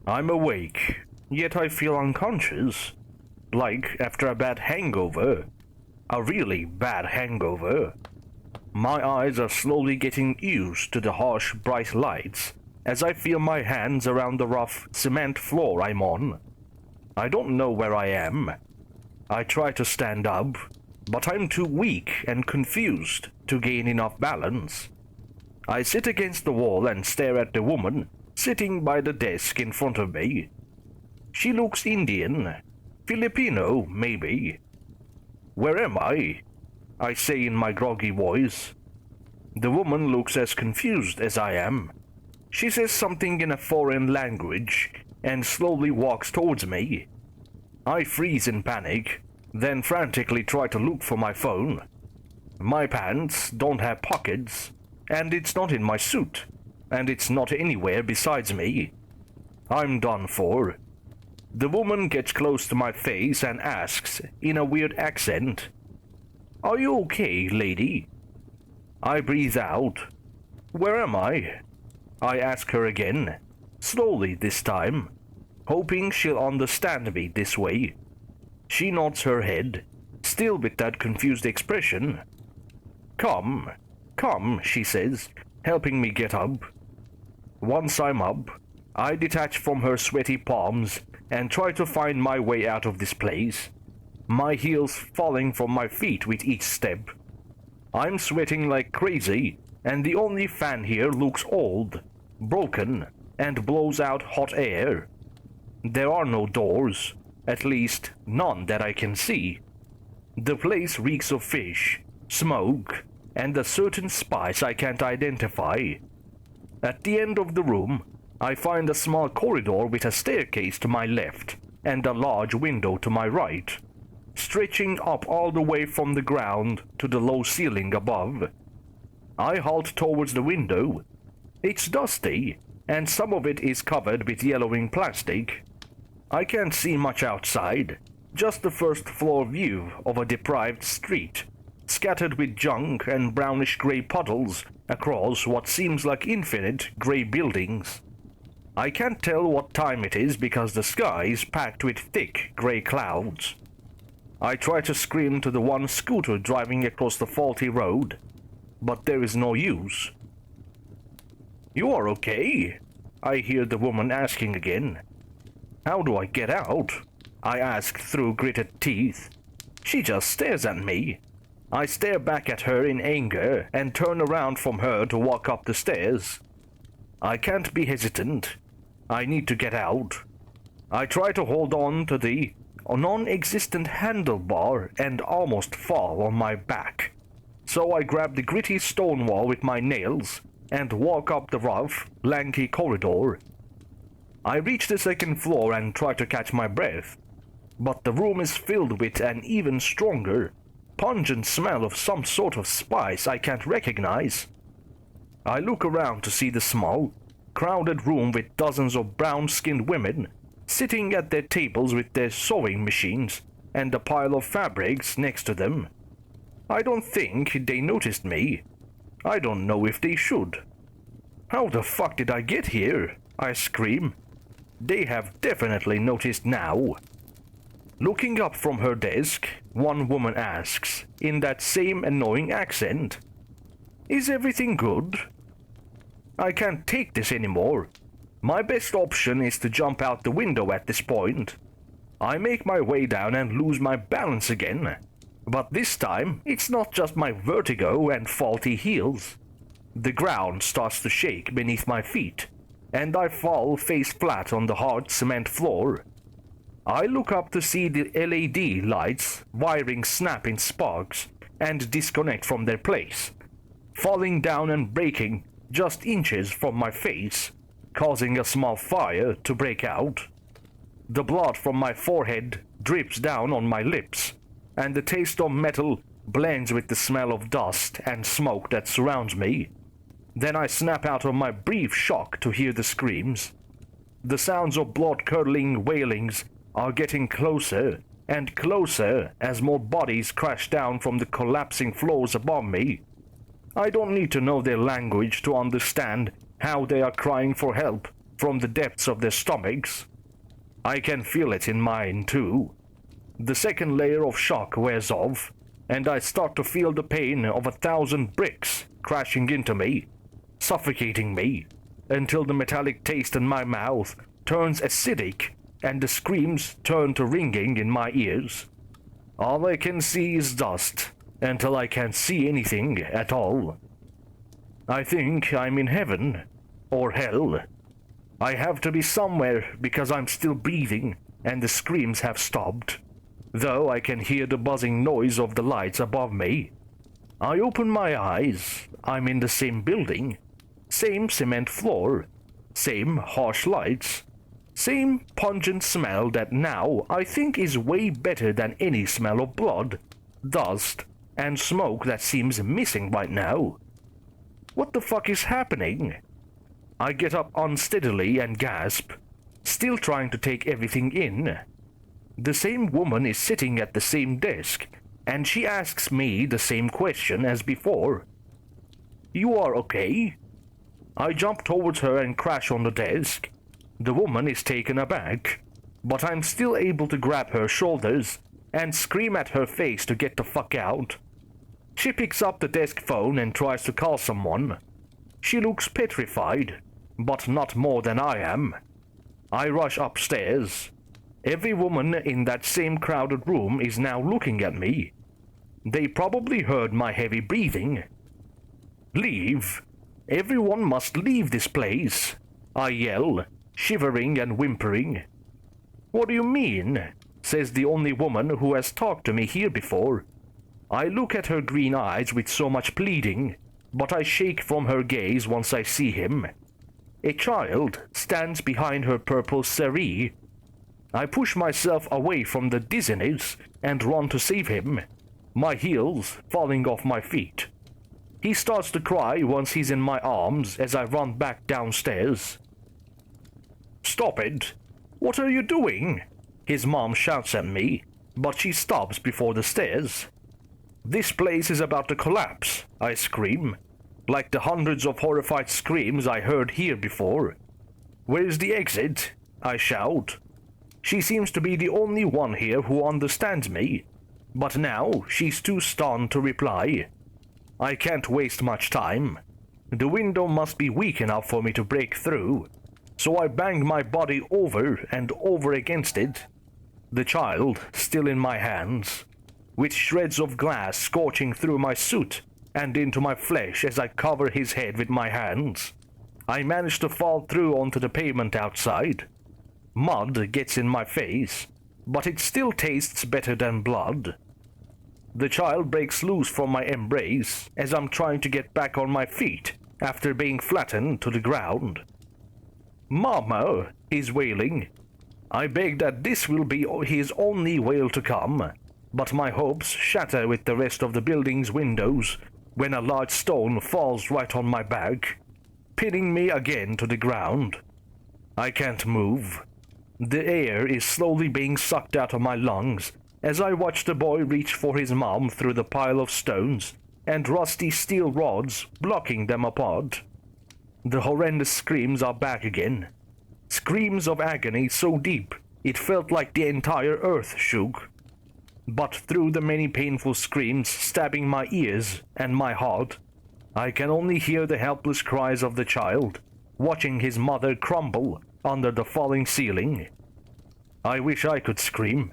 I'm awake, yet I feel unconscious, like after a bad hangover. A really bad hangover. My eyes are slowly getting used to the harsh, bright lights as I feel my hands around the rough cement floor I'm on. I don't know where I am. I try to stand up, but I'm too weak and confused to gain enough balance. I sit against the wall and stare at the woman sitting by the desk in front of me. She looks Indian, Filipino, maybe. Where am I? I say in my groggy voice. The woman looks as confused as I am. She says something in a foreign language and slowly walks towards me. I freeze in panic, then frantically try to look for my phone. My pants don't have pockets, and it's not in my suit, and it's not anywhere besides me. I'm done for. The woman gets close to my face and asks, in a weird accent, "Are you okay, lady?" I breathe out. "Where am I?" I ask her again, slowly this time, hoping she'll understand me this way. She nods her head, still with that confused expression. Come, she says, helping me get up. Once I'm up, I detach from her sweaty palms and try to find my way out of this place, my heels falling from my feet with each step. I'm sweating like crazy, and the only fan here looks old, broken, and blows out hot air. There are no doors, at least none that I can see. The place reeks of fish, smoke, and a certain spice I can't identify. At the end of the room, I find a small corridor with a staircase to my left and a large window to my right, stretching up all the way from the ground to the low ceiling above. I halt towards the window. It's dusty, and some of it is covered with yellowing plastic. I can't see much outside, just the first floor view of a deprived street, scattered with junk and brownish-gray puddles across what seems like infinite gray buildings. I can't tell what time it is because the sky is packed with thick gray clouds. I try to scream to the one scooter driving across the faulty road, but there is no use. "You are okay?" I hear the woman asking again. "How do I get out?" I ask through gritted teeth. She just stares at me. I stare back at her in anger and turn around from her to walk up the stairs. I can't be hesitant. I need to get out. I try to hold on to the non-existent handlebar and almost fall on my back. So I grab the gritty stone wall with my nails and walk up the rough, lanky corridor. I reach the second floor and try to catch my breath, but the room is filled with an even stronger, pungent smell of some sort of spice I can't recognize. I look around to see the small, crowded room with dozens of brown-skinned women sitting at their tables with their sewing machines and a pile of fabrics next to them. I don't think they noticed me. I don't know if they should. "How the fuck did I get here?" I scream. They have definitely noticed now. Looking up from her desk, one woman asks, in that same annoying accent, "Is everything good?" I can't take this anymore. My best option is to jump out the window at this point. I make my way down and lose my balance again. But this time, it's not just my vertigo and faulty heels. The ground starts to shake beneath my feet, and I fall face flat on the hard cement floor. I look up to see the LED lights wiring snap in sparks and disconnect from their place, falling down and breaking just inches from my face, causing a small fire to break out. The blood from my forehead drips down on my lips, and the taste of metal blends with the smell of dust and smoke that surrounds me. Then I snap out of my brief shock to hear the screams. The sounds of blood-curdling wailings are getting closer and closer as more bodies crash down from the collapsing floors above me. I don't need to know their language to understand how they are crying for help from the depths of their stomachs. I can feel it in mine too. The second layer of shock wears off, and I start to feel the pain of 1,000 bricks crashing into me, suffocating me, until the metallic taste in my mouth turns acidic and the screams turn to ringing in my ears. All I can see is dust, until I can't see anything at all. I think I'm in heaven, or hell. I have to be somewhere because I'm still breathing and the screams have stopped, though I can hear the buzzing noise of the lights above me. I open my eyes. I'm in the same building, same cement floor, same harsh lights, same pungent smell that now I think is way better than any smell of blood, dust, and smoke that seems missing right now. What the fuck is happening? I get up unsteadily and gasp, still trying to take everything in. The same woman is sitting at the same desk, and she asks me the same question as before. "You are okay?" I jump towards her and crash on the desk. The woman is taken aback, but I'm still able to grab her shoulders and scream at her face to get the fuck out. She picks up the desk phone and tries to call someone. She looks petrified, but not more than I am. I rush upstairs. Every woman in that same crowded room is now looking at me. They probably heard my heavy breathing. "Leave! Everyone must leave this place!" I yell, shivering and whimpering. "What do you mean?" says the only woman who has talked to me here before. I look at her green eyes with so much pleading, but I shake from her gaze once I see him. A child stands behind her purple saree. I push myself away from the dizziness and run to save him, my heels falling off my feet. He starts to cry once he's in my arms as I run back downstairs. "Stop it! What are you doing?" His mom shouts at me, but she stops before the stairs. "This place is about to collapse," I scream, like the hundreds of horrified screams I heard here before. "Where's the exit?" I shout. She seems to be the only one here who understands me, but now she's too stunned to reply. I can't waste much time. The window must be weak enough for me to break through, so I bang my body over and over against it, the child still in my hands, with shreds of glass scorching through my suit and into my flesh as I cover his head with my hands. I manage to fall through onto the pavement outside. Mud gets in my face, but it still tastes better than blood. The child breaks loose from my embrace as I'm trying to get back on my feet after being flattened to the ground. "Mama," he's wailing. I beg that this will be his only wail to come, but my hopes shatter with the rest of the building's windows when a large stone falls right on my back, pinning me again to the ground. I can't move. The air is slowly being sucked out of my lungs as I watch the boy reach for his mom through the pile of stones and rusty steel rods blocking them apart. The horrendous screams are back again. Screams of agony so deep it felt like the entire earth shook. But through the many painful screams stabbing my ears and my heart, I can only hear the helpless cries of the child, watching his mother crumble under the falling ceiling. I wish I could scream.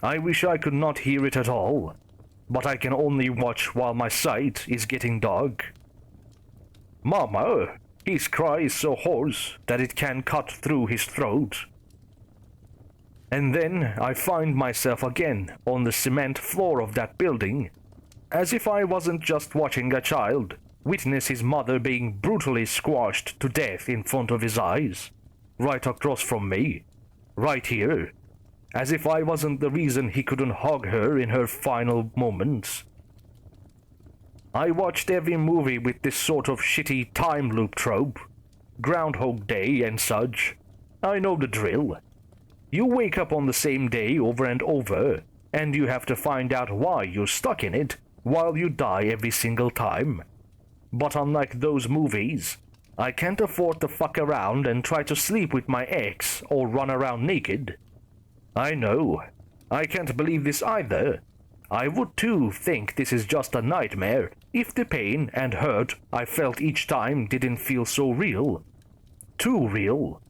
I wish I could not hear it at all, but I can only watch while my sight is getting dark. "Mama!" His cry is so hoarse that it can cut through his throat. And then I find myself again on the cement floor of that building, as if I wasn't just watching a child witness his mother being brutally squashed to death in front of his eyes, right across from me, right here, as if I wasn't the reason he couldn't hug her in her final moments. I watched every movie with this sort of shitty time loop trope, Groundhog Day and such. I know the drill. You wake up on the same day over and over, and you have to find out why you're stuck in it while you die every single time. But unlike those movies, I can't afford to fuck around and try to sleep with my ex or run around naked. I know. I can't believe this either. I would too think this is just a nightmare if the pain and hurt I felt each time didn't feel so real. Too real.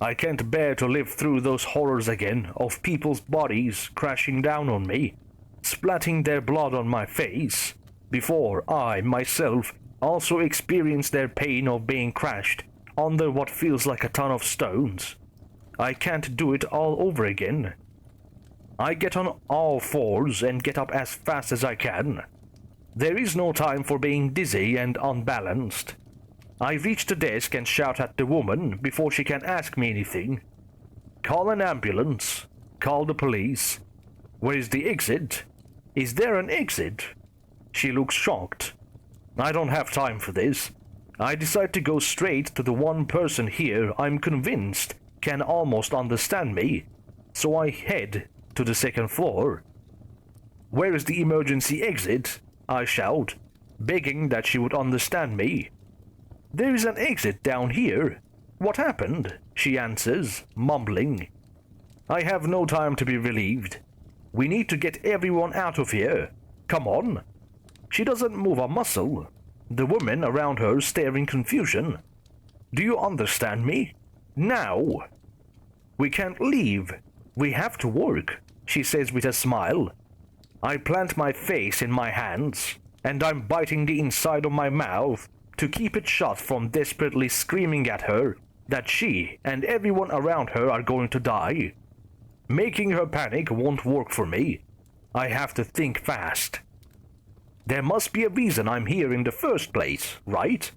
I can't bear to live through those horrors again of people's bodies crashing down on me, splatting their blood on my face, before I, myself, also experience their pain of being crashed under what feels like a ton of stones. I can't do it all over again. I get on all fours and get up as fast as I can. There is no time for being dizzy and unbalanced. I reach the desk and shout at the woman before she can ask me anything. Call an ambulance. Call the police. Where is the exit? Is there an exit? She looks shocked. I don't have time for this. I decide to go straight to the one person here I'm convinced can almost understand me, so I head to the second floor. Where is the emergency exit? I shout, begging that she would understand me. There is an exit down here. What happened? She answers, mumbling. I have no time to be relieved. We need to get everyone out of here. Come on. She doesn't move a muscle. The women around her stare in confusion. Do you understand me? Now. We can't leave. We have to work, she says with a smile. I plant my face in my hands, and I'm biting the inside of my mouth to keep it shut from desperately screaming at her that she and everyone around her are going to die. Making her panic won't work for me. I have to think fast. There must be a reason I'm here in the first place, right?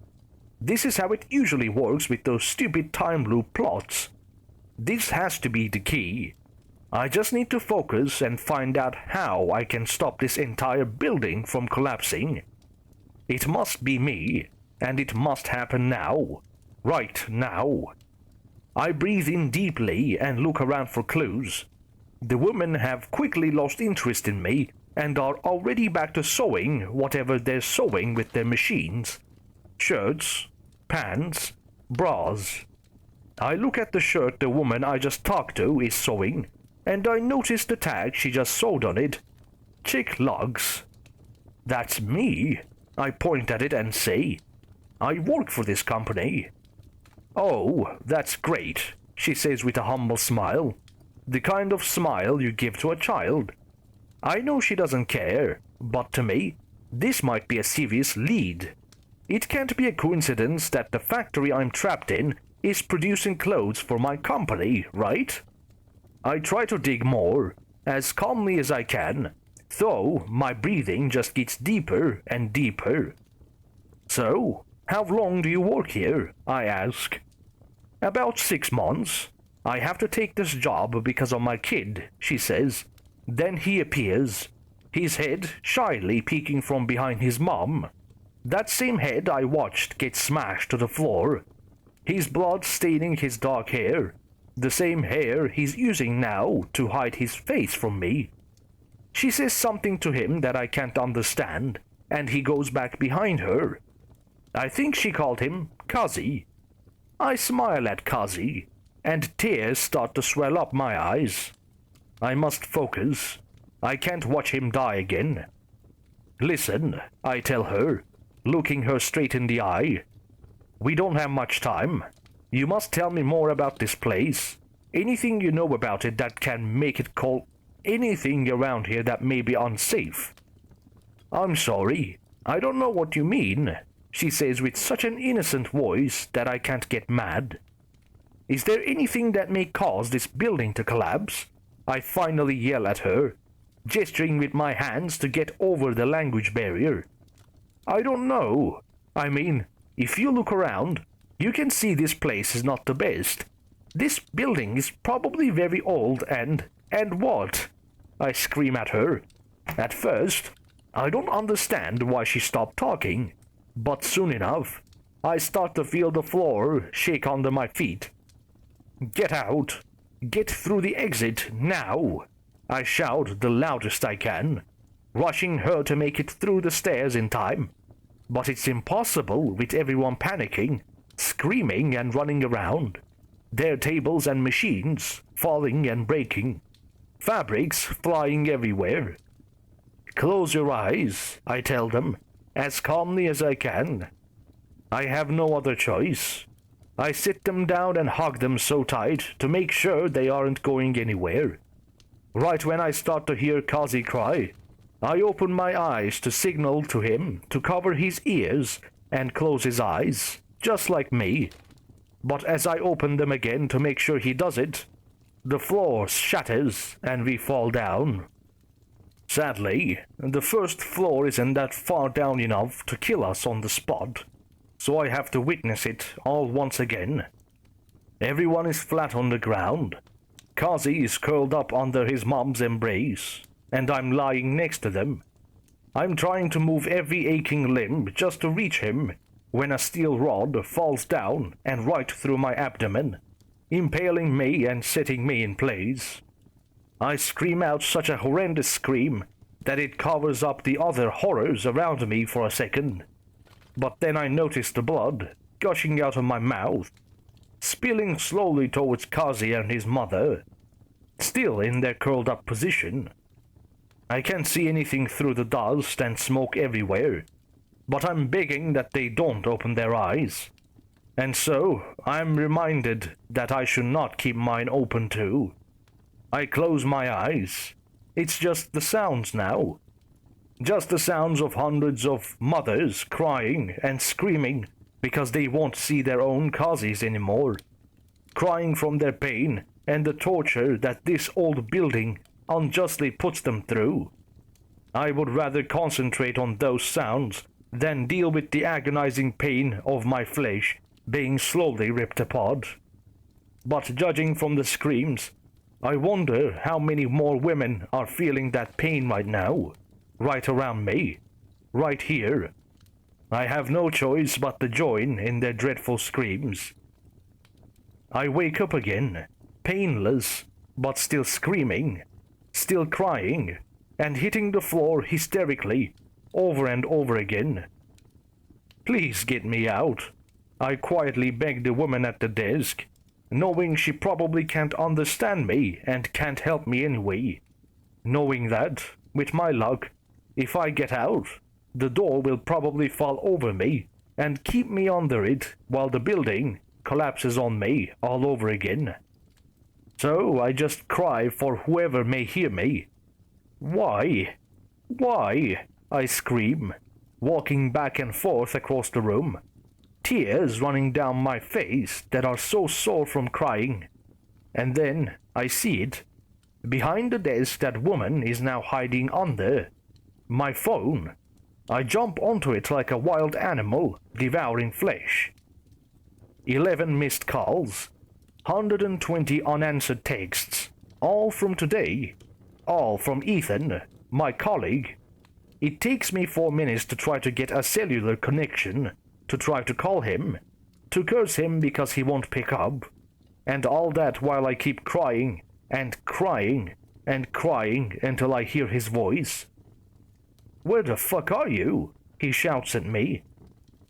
This is how it usually works with those stupid time loop plots. This has to be the key. I just need to focus and find out how I can stop this entire building from collapsing. It must be me, and it must happen now. Right now. I breathe in deeply and look around for clues. The women have quickly lost interest in me and are already back to sewing whatever they're sewing with their machines. Shirts, pants, bras. I look at the shirt the woman I just talked to is sewing, and I notice the tag she just sewed on it. ChicLux. That's me. I point at it and say, I work for this company. Oh, that's great, she says with a humble smile. The kind of smile you give to a child. I know she doesn't care, but to me, this might be a serious lead. It can't be a coincidence that the factory I'm trapped in is producing clothes for my company, right? I try to dig more, as calmly as I can, though my breathing just gets deeper and deeper. So, how long do you work here? I ask. About 6 months. I have to take this job because of my kid, she says. Then he appears, his head shyly peeking from behind his mom. That same head I watched get smashed to the floor. His blood staining his dark hair. The same hair he's using now to hide his face from me. She says something to him that I can't understand, and he goes back behind her. I think she called him Kazi. I smile at Kazi, and tears start to swell up my eyes. I must focus. I can't watch him die again. Listen, I tell her, looking her straight in the eye. We don't have much time. You must tell me more about this place. Anything you know about it that can make it call anything around here that may be unsafe. I'm sorry. I don't know what you mean, she says with such an innocent voice that I can't get mad. Is there anything that may cause this building to collapse? I finally yell at her, gesturing with my hands to get over the language barrier. I don't know. I mean, if you look around, you can see this place is not the best. This building is probably very old and what? I scream at her. At first, I don't understand why she stopped talking, but soon enough, I start to feel the floor shake under my feet. Get out! Get through the exit, now! I shout the loudest I can, rushing her to make it through the stairs in time. But it's impossible with everyone panicking, screaming and running around, their tables and machines falling and breaking, fabrics flying everywhere. Close your eyes, I tell them, as calmly as I can. I have no other choice. I sit them down and hug them so tight to make sure they aren't going anywhere. Right when I start to hear Kazi cry, I open my eyes to signal to him to cover his ears and close his eyes, just like me. But as I open them again to make sure he does it, the floor shatters and we fall down. Sadly, the first floor isn't that far down enough to kill us on the spot, so I have to witness it all once again. Everyone is flat on the ground. Kazi is curled up under his mom's embrace, and I'm lying next to them. I'm trying to move every aching limb just to reach him, when a steel rod falls down and right through my abdomen, impaling me and setting me in place. I scream out such a horrendous scream that it covers up the other horrors around me for a second. But then I notice the blood gushing out of my mouth, spilling slowly towards Kazi and his mother, still in their curled up position. I can't see anything through the dust and smoke everywhere, but I'm begging that they don't open their eyes. And so I'm reminded that I should not keep mine open too. I close my eyes. It's just the sounds now. Just the sounds of hundreds of mothers crying and screaming because they won't see their own Kazis anymore. Crying from their pain and the torture that this old building unjustly puts them through. I would rather concentrate on those sounds than deal with the agonizing pain of my flesh being slowly ripped apart. But judging from the screams, I wonder how many more women are feeling that pain right now, right around me, right here. I have no choice but to join in their dreadful screams. I wake up again, painless, but still screaming, still crying, and hitting the floor hysterically, over and over again. Please get me out. I quietly beg the woman at the desk, knowing she probably can't understand me and can't help me anyway. Knowing that, with my luck, if I get out, the door will probably fall over me and keep me under it while the building collapses on me all over again. So I just cry for whoever may hear me. Why? Why? I scream, walking back and forth across the room, tears running down my face that are so sore from crying. And then I see it. Behind the desk that woman is now hiding under. My phone. I jump onto it like a wild animal, devouring flesh. 11 missed calls, 120 unanswered texts, all from today, all from Ethan, my colleague. It takes me 4 minutes to try to get a cellular connection, to try to call him, to curse him because he won't pick up, and all that while I keep crying and crying and crying until I hear his voice. "Where the fuck are you?" he shouts at me.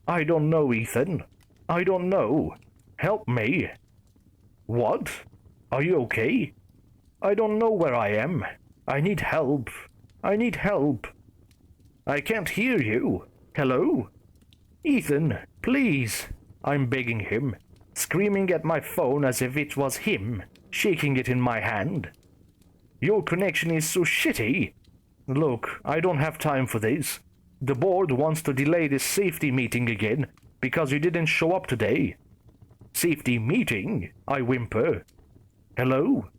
"I don't know, Ethan. I don't know. Help me." "What? Are you okay?" "I don't know where I am. I need help. I need help." "I can't hear you. Hello?" "Ethan, please." I'm begging him, screaming at my phone as if it was him, shaking it in my hand. "Your connection is so shitty. Look, I don't have time for this. The board wants to delay this safety meeting again because you didn't show up today." "Safety meeting?" I whimper. "Hello?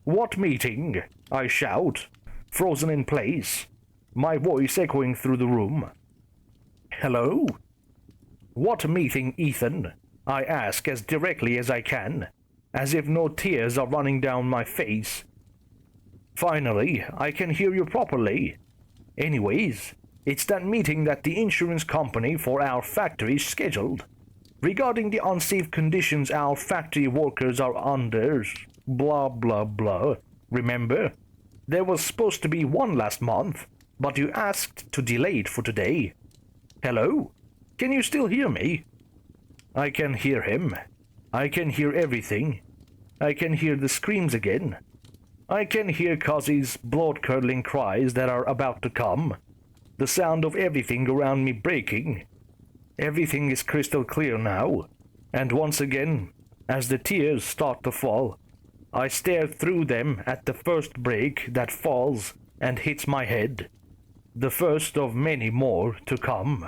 What meeting?" I shout, frozen in place, my voice echoing through the room. "Hello? What meeting, Ethan?" I ask as directly as I can, as if no tears are running down my face. "Finally, I can hear you properly. Anyways, it's that meeting that the insurance company for our factory scheduled, regarding the unsafe conditions our factory workers are under, blah blah blah. Remember? There was supposed to be one last month, but you asked to delay it for today. Hello? Can you still hear me?" I can hear him. I can hear everything. I can hear the screams again. I can hear Kazi's blood-curdling cries that are about to come. The sound of everything around me breaking. Everything is crystal clear now. And once again, as the tears start to fall, I stare through them at the first break that falls and hits my head. The first of many more to come.